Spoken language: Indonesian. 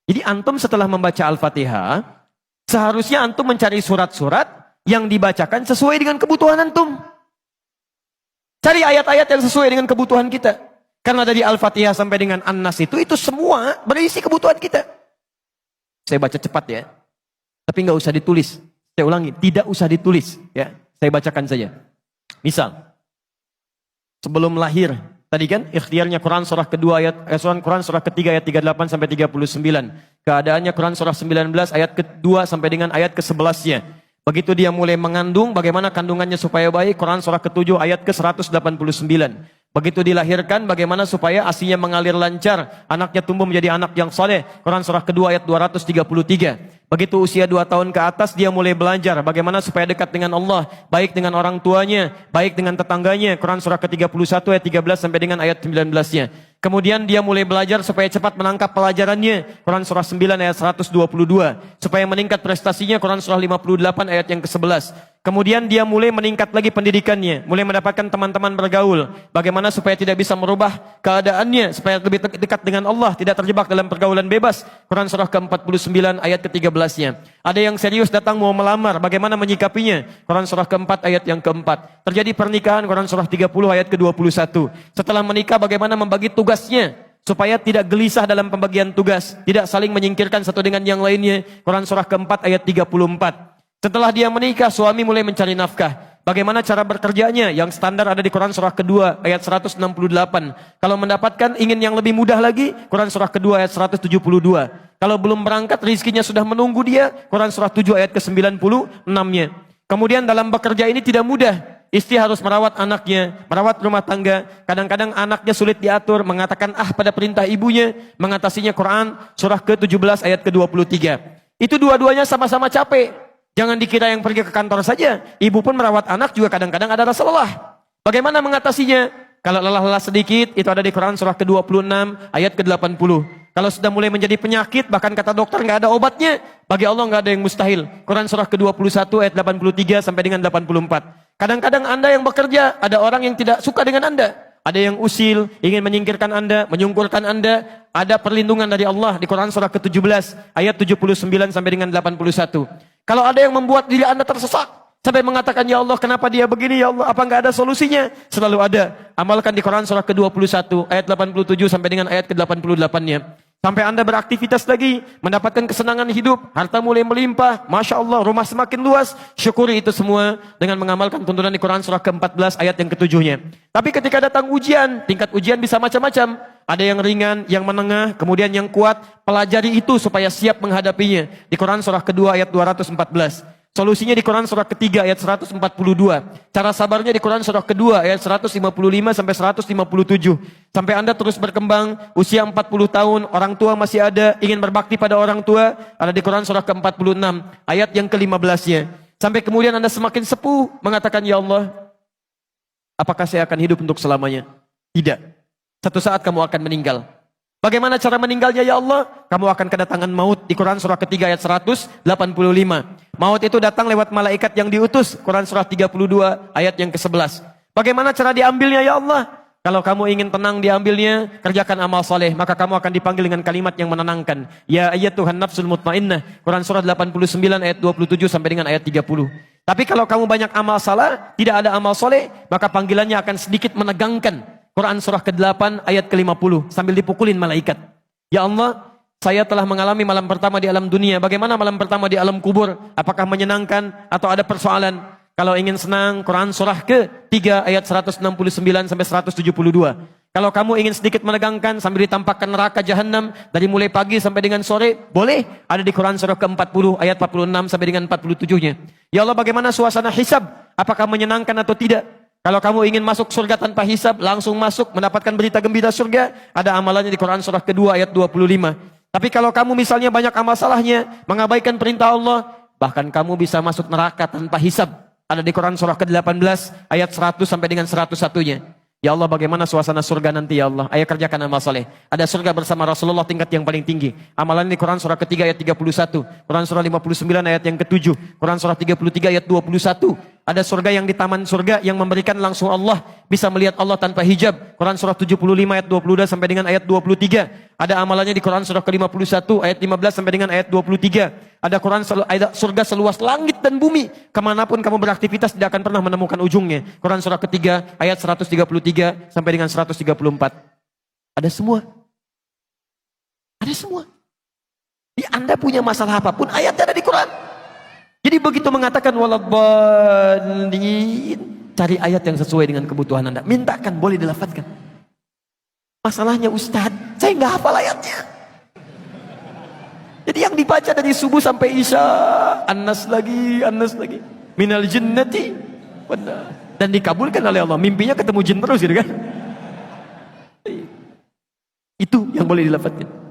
Jadi antum setelah membaca Al-Fatihah, seharusnya antum mencari surat-surat yang dibacakan sesuai dengan kebutuhan antum. Cari ayat-ayat yang sesuai dengan kebutuhan kita. Karena dari Al-Fatihah sampai dengan An-Nas itu semua berisi kebutuhan kita. Saya baca cepat ya. Tapi nggak usah ditulis. Saya ulangi, tidak usah ditulis. Ya, saya bacakan saja. Misal, sebelum lahir, tadi kan ikhtiarnya Quran surah kedua Quran surah ketiga ayat 38 sampai 39. Keadaannya Quran surah 19 ayat kedua sampai dengan ayat ke-11-nya. Begitu dia mulai mengandung, bagaimana kandungannya supaya baik, Quran surah ke-7 ayat ke-189. Begitu dilahirkan, bagaimana supaya ASInya mengalir lancar, anaknya tumbuh menjadi anak yang saleh, Quran surah kedua ayat 233. Begitu usia 2 tahun ke atas, dia mulai belajar bagaimana supaya dekat dengan Allah, baik dengan orang tuanya, baik dengan tetangganya, Quran surah ke-31 ayat 13 sampai dengan ayat 19-nya. Kemudian dia mulai belajar supaya cepat menangkap pelajarannya, Quran surah 9 ayat 122. Supaya meningkat prestasinya, Quran surah 58 ayat yang ke-11. Kemudian dia mulai meningkat lagi pendidikannya, mulai mendapatkan teman-teman bergaul. Bagaimana supaya tidak bisa merubah keadaannya, supaya lebih dekat dengan Allah, tidak terjebak dalam pergaulan bebas, Quran surah ke-49 ayat ke-13-nya. Ada yang serius datang mau melamar, bagaimana menyikapinya, Quran surah ke-4 ayat yang ke-4. Terjadi pernikahan, Quran surah 30 ayat ke-21. Setelah menikah, bagaimana membagi tugasnya, supaya tidak gelisah dalam pembagian tugas, tidak saling menyingkirkan satu dengan yang lainnya, Quran surah ke-4 ayat 34. Setelah dia menikah, suami mulai mencari nafkah. Bagaimana cara bekerjanya? Yang standar ada di Quran surah kedua ayat 168. Kalau mendapatkan ingin yang lebih mudah lagi, Quran surah kedua ayat 172. Kalau belum berangkat, rizkinya sudah menunggu dia, Quran surah 7 ayat ke-96-nya. Kemudian dalam bekerja ini tidak mudah. Istri harus merawat anaknya, merawat rumah tangga. Kadang-kadang anaknya sulit diatur, mengatakan pada perintah ibunya, mengatasinya Quran surah ke-17 ayat ke-23. Itu dua-duanya sama-sama capek. Jangan dikira yang pergi ke kantor saja. Ibu pun merawat anak juga kadang-kadang ada rasa lelah. Bagaimana mengatasinya? Kalau lelah-lelah sedikit, itu ada di Quran surah ke-26 ayat ke-80. Kalau sudah mulai menjadi penyakit, bahkan kata dokter nggak ada obatnya, bagi Allah nggak ada yang mustahil. Quran surah ke-21 ayat 83 sampai dengan 84. Kadang-kadang Anda yang bekerja, ada orang yang tidak suka dengan Anda. Ada yang usil, ingin menyingkirkan Anda, menyungkurkan Anda. Ada perlindungan dari Allah di Quran surah ke-17 ayat 79 sampai dengan 81. Kalau ada yang membuat diri Anda tersesat, sampai mengatakan, ya Allah kenapa dia begini, ya Allah apa enggak ada solusinya? Selalu ada. Amalkan di Quran surah ke-21 ayat 87 sampai dengan ayat ke-88-nya. Sampai Anda beraktivitas lagi, mendapatkan kesenangan hidup, harta mulai melimpah, Masya Allah, rumah semakin luas, syukuri itu semua dengan mengamalkan tuntunan di Quran surah ke-14 ayat yang ke-7-nya. Tapi ketika datang ujian, tingkat ujian bisa macam-macam. Ada yang ringan, yang menengah, kemudian yang kuat. Pelajari itu supaya siap menghadapinya. Di Quran surah kedua ayat 214. Solusinya di Quran surah ketiga ayat 142. Cara sabarnya di Quran surah kedua ayat 155 sampai 157. Sampai Anda terus berkembang, usia 40 tahun, orang tua masih ada, ingin berbakti pada orang tua, ada di Quran surah ke-46 ayat yang ke-15-nya. Sampai kemudian Anda semakin sepuh, mengatakan, ya Allah, apakah saya akan hidup untuk selamanya? Tidak. Satu saat kamu akan meninggal. Bagaimana cara meninggalnya ya Allah? Kamu akan kedatangan maut di Quran surah ketiga ayat 185. Maut itu datang lewat malaikat yang diutus. Quran surah 32 ayat yang ke-11. Bagaimana cara diambilnya ya Allah? Kalau kamu ingin tenang diambilnya, kerjakan amal soleh. Maka kamu akan dipanggil dengan kalimat yang menenangkan. Ya ayyatuhan nafsul mutmainnah. Quran surah 89 ayat 27 sampai dengan ayat 30. Tapi kalau kamu banyak amal salah, tidak ada amal soleh, maka panggilannya akan sedikit menegangkan. Quran surah ke-8 ayat ke-50 sambil dipukulin malaikat. Ya Allah, saya telah mengalami malam pertama di alam dunia. Bagaimana malam pertama di alam kubur? Apakah menyenangkan atau ada persoalan? Kalau ingin senang, Quran surah ke-3 ayat 169 sampai 172. Kalau kamu ingin sedikit menegangkan sambil ditampakkan neraka jahanam dari mulai pagi sampai dengan sore, boleh. Ada di Quran surah ke-40 ayat 46 sampai dengan 47-nya. Ya Allah, bagaimana suasana hisab? Apakah menyenangkan atau tidak? Kalau kamu ingin masuk surga tanpa hisab, langsung masuk, mendapatkan berita gembira surga, ada amalannya di Quran surah kedua ayat 25. Tapi kalau kamu misalnya banyak amal salahnya, mengabaikan perintah Allah, bahkan kamu bisa masuk neraka tanpa hisab. Ada di Quran surah ke-18 ayat 100 sampai dengan 101-nya. Ya Allah, bagaimana suasana surga nanti ya Allah? Ayo kerjakan amal saleh. Ada surga bersama Rasulullah tingkat yang paling tinggi. Amalan di Quran surah ketiga ayat 31, Quran surah 59 ayat yang ke-7, Quran surah 33 ayat 21. Ada surga yang di taman surga yang memberikan langsung Allah, bisa melihat Allah tanpa hijab. Quran surah 75 ayat 22 sampai dengan ayat 23. Ada amalannya di Quran surah ke-51 ayat 15 sampai dengan ayat 23. Ada ada surga seluas langit dan bumi. Kemanapun kamu beraktivitas tidak akan pernah menemukan ujungnya. Quran surah ketiga ayat 133 sampai dengan 134. Ada semua. Ada semua. Di Anda punya masalah apapun, ayatnya ada di Quran. Jadi begitu mengatakan waladdallin, cari ayat yang sesuai dengan kebutuhan Anda. Mintakan, boleh dilafadzkan. Masalahnya Ustadz, saya nggak hafal ayatnya. Jadi yang dibaca dari subuh sampai isya, An-Nas lagi, minal jinnati, dan dikabulkan oleh Allah. Mimpinya ketemu jin terus gitu kan. Itu yang boleh dilafadzkan.